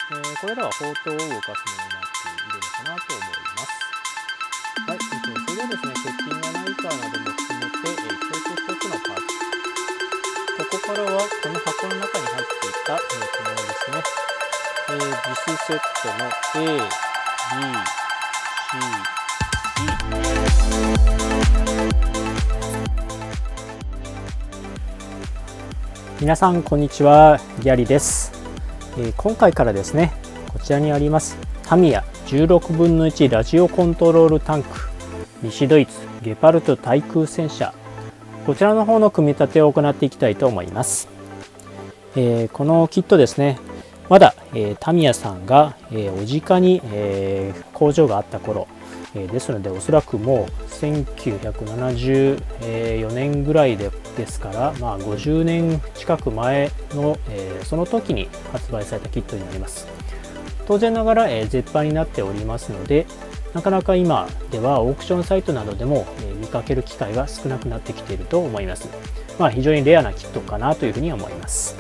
これらは砲塔を動かすものになっているのかなと思います。はい、それではですね、欠品がないかなども含めて、一つ一つのパーツ、ここからはこの箱の中に入っていた、ものですね、実セットの A、B、C、E。皆さんこんにちは、ギャリです。今回からですね、こちらにありますタミヤ16分の1ラジオコントロールタンク西ドイツゲパルト対空戦車、こちらの方の組み立てを行っていきたいと思います。このキットですね、まだ、タミヤさんが、小値賀に、工場があった頃、ですのでおそらくもう1974年ぐらいですから、50年近く前の、その時に発売されたキットになります。当然ながら、絶版になっておりますので、なかなか今ではオークションサイトなどでも、見かける機会が少なくなってきていると思います。非常にレアなキットかなというふうに思います。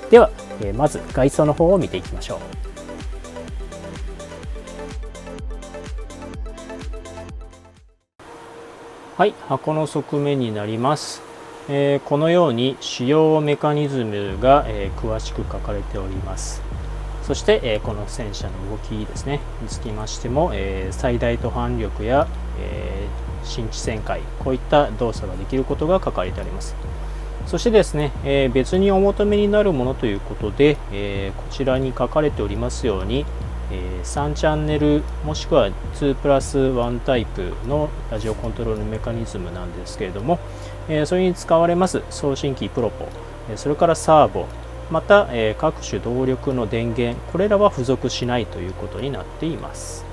では、まず外装の方を見ていきましょう。はい、箱の側面になります。このように主要メカニズムが、詳しく書かれております。そして、この戦車の動きですねにつきましても、最大途反力や、深地旋回、こういった動作ができることが書かれてあります。そしてですね、別にお求めになるものということで、こちらに書かれておりますように、3チャンネルもしくは2+1タイプのラジオコントロールメカニズムなんですけれども、それに使われます送信機プロポ、それからサーボ、また、各種動力の電源、これらは付属しないということになっています。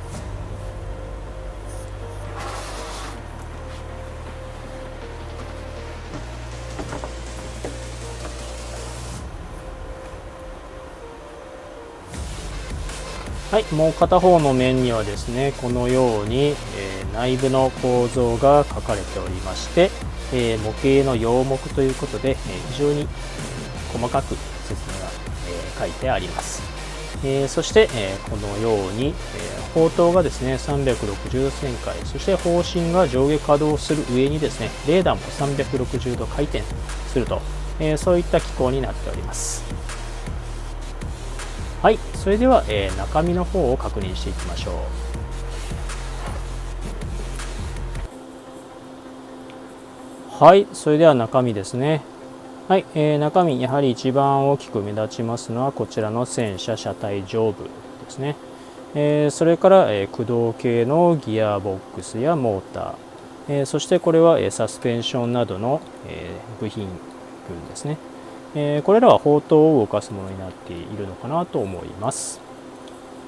はい、もう片方の面にはですね、このように、内部の構造が書かれておりまして、模型の様目ということで、非常に細かく説明が、書いてあります。そして、このように、砲塔がですね360度旋回、そして砲身が上下稼働する上にですねレーダーも360度回転すると、そういった機構になっております。はい、それでは、中身の方を確認していきましょう。はい、それでは中身ですね。はい、中身やはり一番大きく目立ちますのはこちらの戦車車体上部ですね。それから、駆動系のギアボックスやモーター、そしてこれは、サスペンションなどの、部品群ですね。これらは砲塔を動かすものになっているのかなと思います。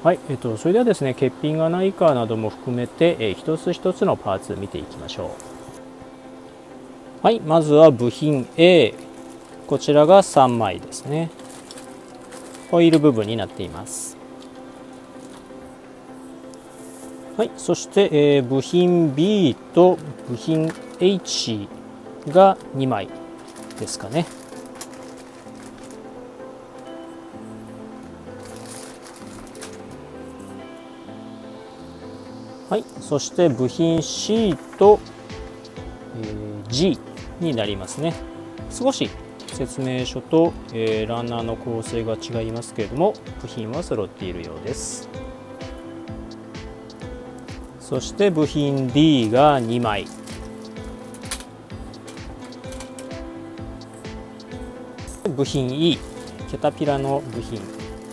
はい、それではですね、欠品がないかなども含めて、一つ一つのパーツ見ていきましょう。はい、まずは部品 A、こちらが3枚ですね。ホイール部分になっています。はい、そして、部品 B と部品 H が2枚ですかね。はい、そして部品 C と、G になりますね。少し説明書と、ランナーの構成が違いますけれども、部品は揃っているようです。そして部品 D が2枚、部品 E、 キャタピラの部品、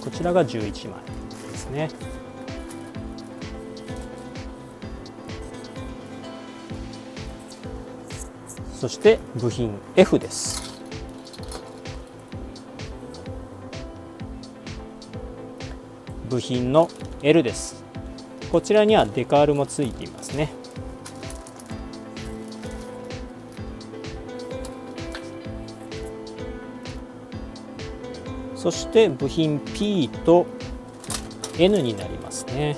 こちらが11枚ですね。そして部品 F です。部品の L です。こちらにはデカールもついていますね。そして部品 P と N になりますね。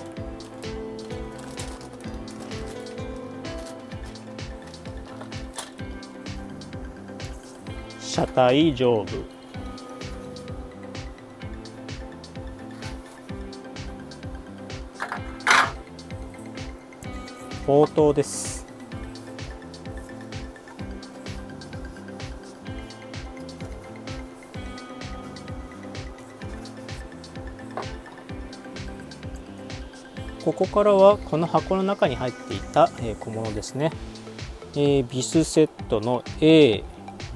車体上部、ほうとうです。ここからはこの箱の中に入っていた小物ですね。ビスセットの A、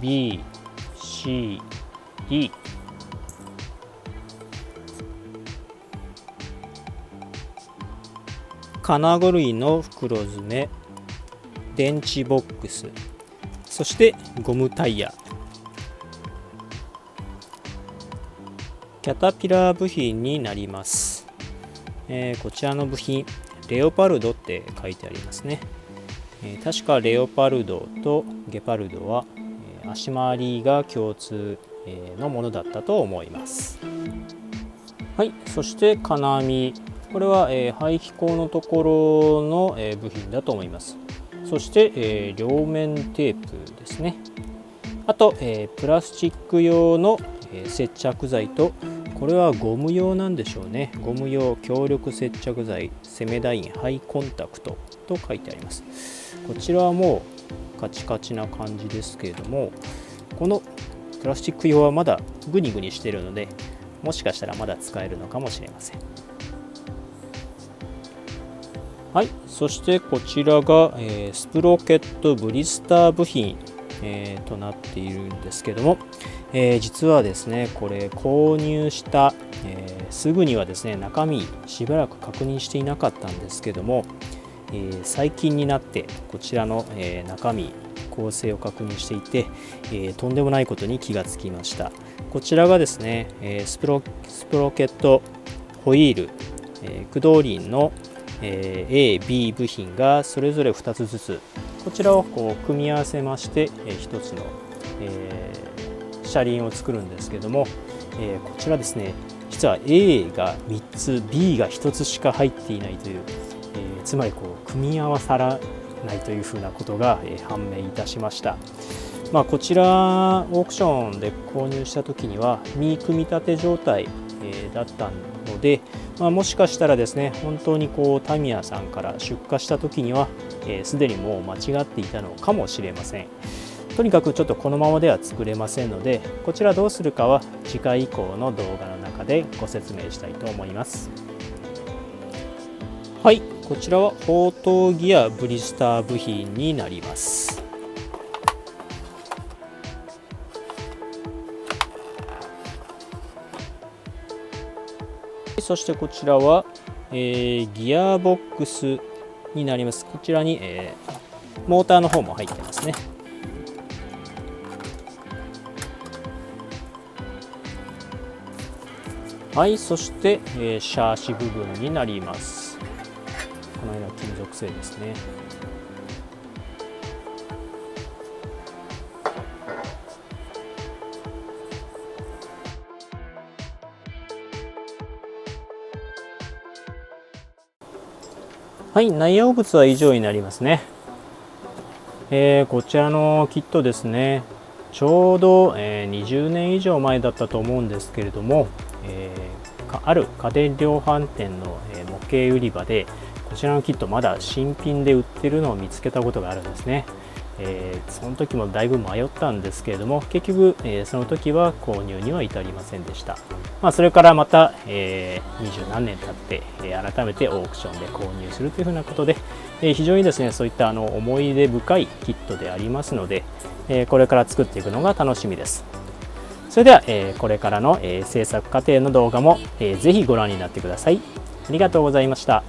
B、C、D、金具類の袋詰め、電池ボックス、そしてゴムタイヤ、キャタピラー部品になります。こちらの部品、レオパルドって書いてありますね。確かレオパルドとゲパルドは、足回りが共通、のものだったと思います。はい、そして金網、これは、排気口のところの、部品だと思います。そして、両面テープですね。あと、プラスチック用の、接着剤と、これはゴム用なんでしょうね。ゴム用強力接着剤セメダインハイコンタクトと書いてあります。こちらはもうカチカチな感じですけれども、このプラスチック用はまだグニグニしているので、もしかしたらまだ使えるのかもしれません。はい、そしてこちらが、スプロケットブリスター部品、となっているんですけども、実はですね、これ購入した、すぐにはですね、中身しばらく確認していなかったんですけども、最近になってこちらの、中身構成を確認していて、とんでもないことに気がつきました。こちらがですね、スプロケットホイール、駆動輪の、A、B 部品がそれぞれ2つずつ、こちらをこう組み合わせまして、1つの、車輪を作るんですけども、こちらですね、実は A が3つ B が1つしか入っていないという、つまりこう組み合わさらないというふうなことが、判明いたしました。こちらオークションで購入した時には未組み立て状態、だったので、もしかしたらですね、本当にこうタミヤさんから出荷した時にはすでにもう間違っていたのかもしれません。とにかくちょっとこのままでは作れませんので、こちらどうするかは次回以降の動画の中でご説明したいと思います。はい、こちらはほうとうギアブリスター部品になります。そしてこちらは、ギアボックスになります。こちらに、モーターの方も入ってますね。はい、そして、シャーシ部分になります。このような金属製ですね。はい、内容物は以上になりますね。こちらのキットですね、ちょうど、20年以上前だったと思うんですけれども、ある家電量販店の、模型売り場でこちらのキットまだ新品で売ってるのを見つけたことがあるんですね。その時もだいぶ迷ったんですけれども、結局、その時は購入には至りませんでした。それからまた、20何年経って、改めてオークションで購入するというふうなことで、非常にですね、そういった思い出深いキットでありますので、これから作っていくのが楽しみです。それでは、これからの、制作過程の動画も、ぜひご覧になってください。ありがとうございました。